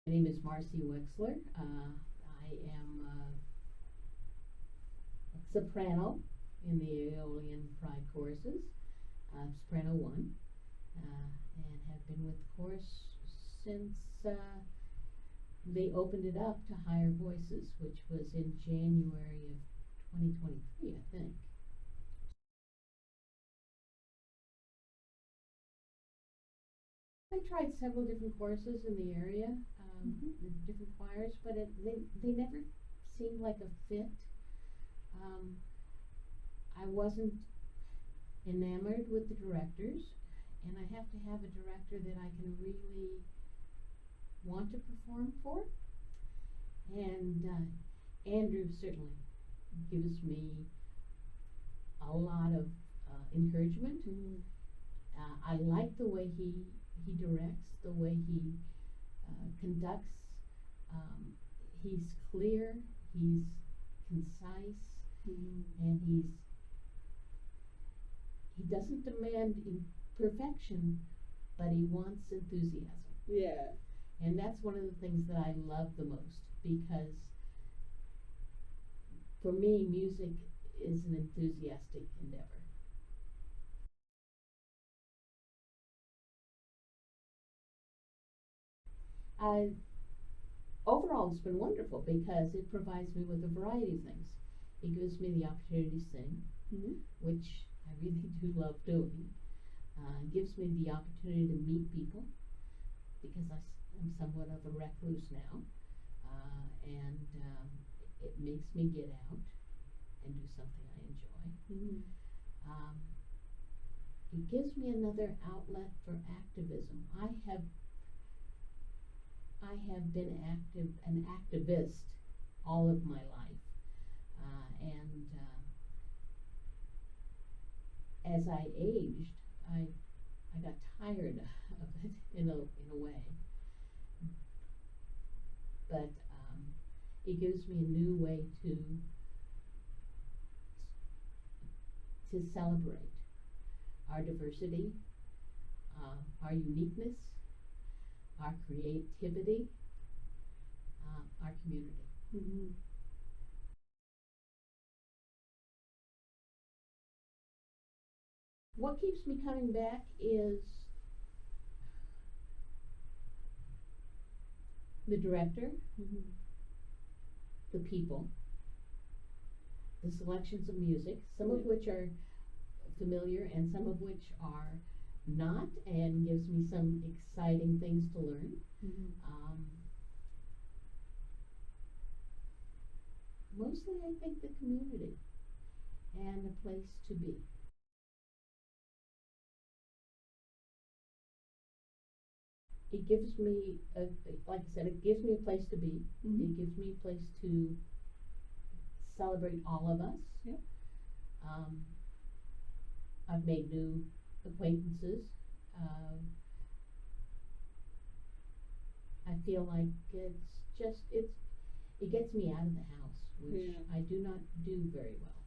My name is Marcie Wexler. I am a soprano in the Aeolian Pride choruses, soprano 1, and have been with the chorus since they opened it up to higher voices, which was in January of 2023, I think. I tried several different choruses in the area, different choirs, but they never seemed like a fit. I wasn't enamored with the directors, and I have to have a director that I can really want to perform for. And Andrew certainly gives me a lot of encouragement. I like the way he directs, the way he conducts. He's clear, he's concise, and he doesn't demand perfection, but he wants enthusiasm. Yeah. And that's one of the things that I love the most, because for me, music is an enthusiastic endeavor. Overall, it's been wonderful because it provides me with a variety of things. It gives me the opportunity to sing, which I really do love doing. It gives me the opportunity to meet people, because I'm somewhat of a recluse now, and it makes me get out and do something I enjoy. It gives me another outlet for activism. I have been an activist all of my life, and as I aged, I got tired of it in a way, but it gives me a new way to celebrate our diversity, our uniqueness, our creativity, our community. What keeps me coming back is the director, the people, the selections of music, some of which are familiar and some of which are not, and gives me some exciting things to learn. Mostly, I think the community and a place to be. It gives me, like I said, it gives me a place to be. It gives me a place to celebrate all of us. Yep. I've made new acquaintances. I feel like it gets me out of the house, which I do not do very well.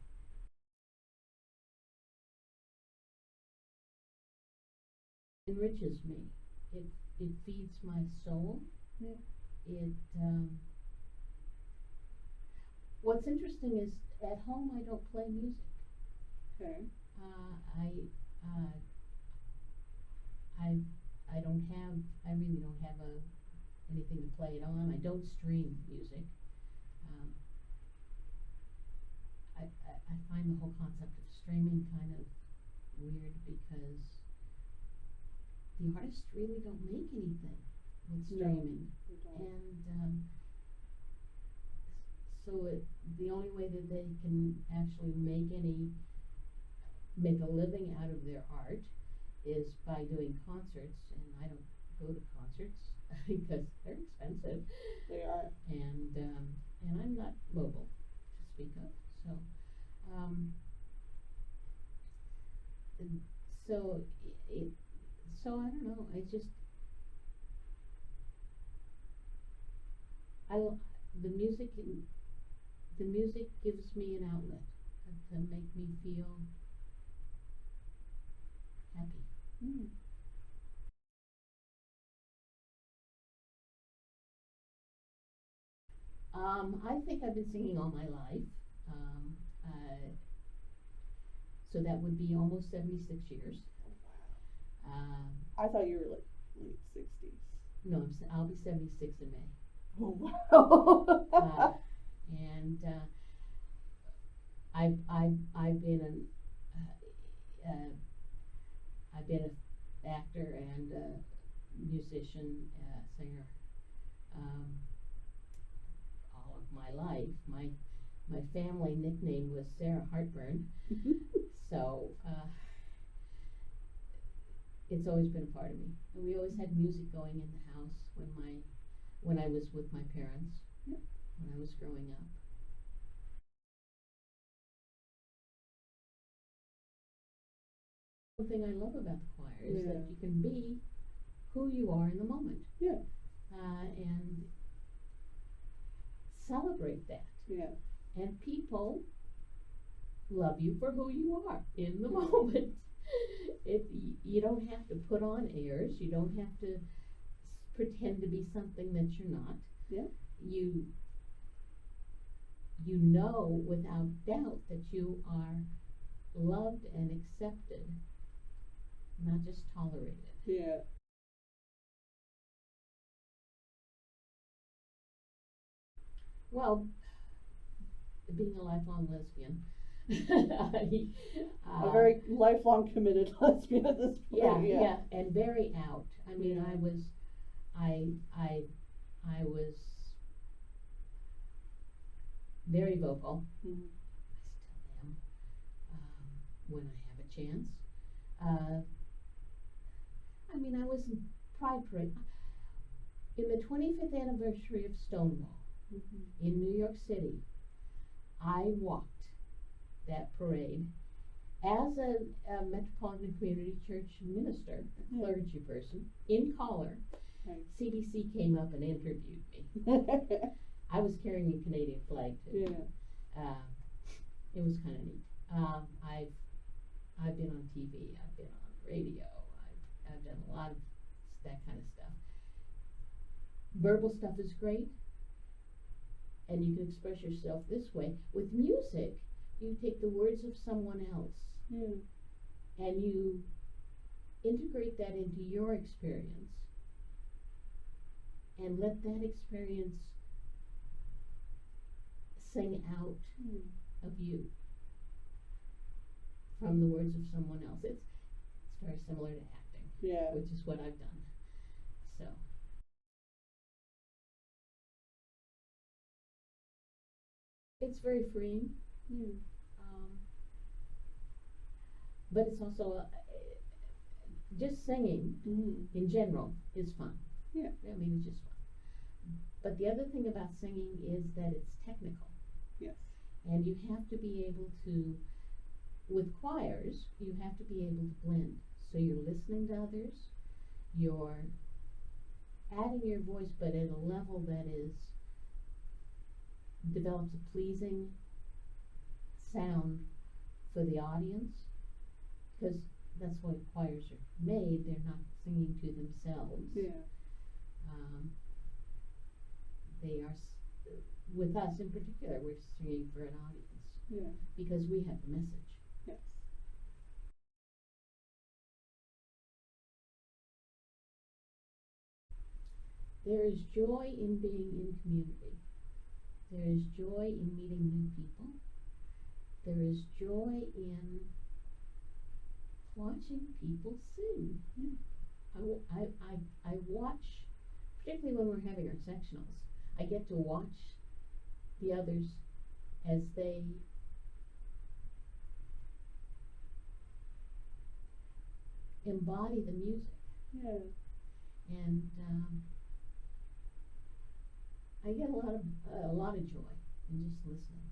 It enriches me. It feeds my soul. It what's interesting is at home I don't play music. Okay. I really don't have anything to play it on. I don't stream music. I find the whole concept of streaming kind of weird, because the artists really don't make anything with streaming. No, and so the only way that they can actually make a living out of their art is by doing concerts, and I don't go to concerts because they're expensive. They are. And I'm not mobile to speak of, so so I don't know. The music gives me an outlet to make me feel happy. I think I've been singing all my life. So that would be almost 76 years. Um, I thought you were like late 60s. no, I'll be 76 in May. Oh wow. And I've been I've been an actor and a musician, singer, all of my life. My family nickname was Sarah Heartburn, so it's always been a part of me. And we always had music going in the house when I was with my parents, Yeah. when I was growing up. One thing I love about the choir is that you can be who you are in the moment. Yeah. And celebrate that. Yeah. And people love you for who you are in the moment. You don't have to put on airs. You don't have to pretend to be something that you're not. Yeah. You know without doubt that you are loved and accepted, not just tolerated. Yeah. Well, being a lifelong lesbian, A very lifelong committed lesbian at this point. yeah, and very out. I mean, Yeah. I was very vocal. Mm-hmm. I still am, when I have a chance. I mean, I was in Pride Parade. In the 25th anniversary of Stonewall Mm-hmm. in New York City, I walked that parade as a Metropolitan Community Church minister, a clergy person, in collar. Right. CBC came up and interviewed me. I was carrying a Canadian flag too. Yeah. It was kind of neat. I've been on TV. I've been on radio. I've done a lot of that kind of stuff. Verbal stuff is great, and you can express yourself this way. With music, you take the words of someone else and you integrate that into your experience and let that experience sing out of you from the words of someone else. It's very similar to acting, which is what I've done. So. It's very freeing, but it's also just singing in general is fun. Yeah. I mean, it's just fun. But the other thing about singing is that it's technical. Yes. And you have to be able to, with choirs, you have to be able to blend. So you're listening to others, you're adding your voice, but at a level that develops a pleasing sound for the audience, because that's why choirs are made. They're not singing to themselves. Yeah. They are, with us in particular, we're singing for an audience. Yeah. Because we have a message. Yes. There is joy in being in community. There is joy in meeting new people. There is joy in watching people sing. I watch, particularly when we're having our sectionals, I get to watch the others as they embody the music. Yeah. And I get a lot of joy in just listening.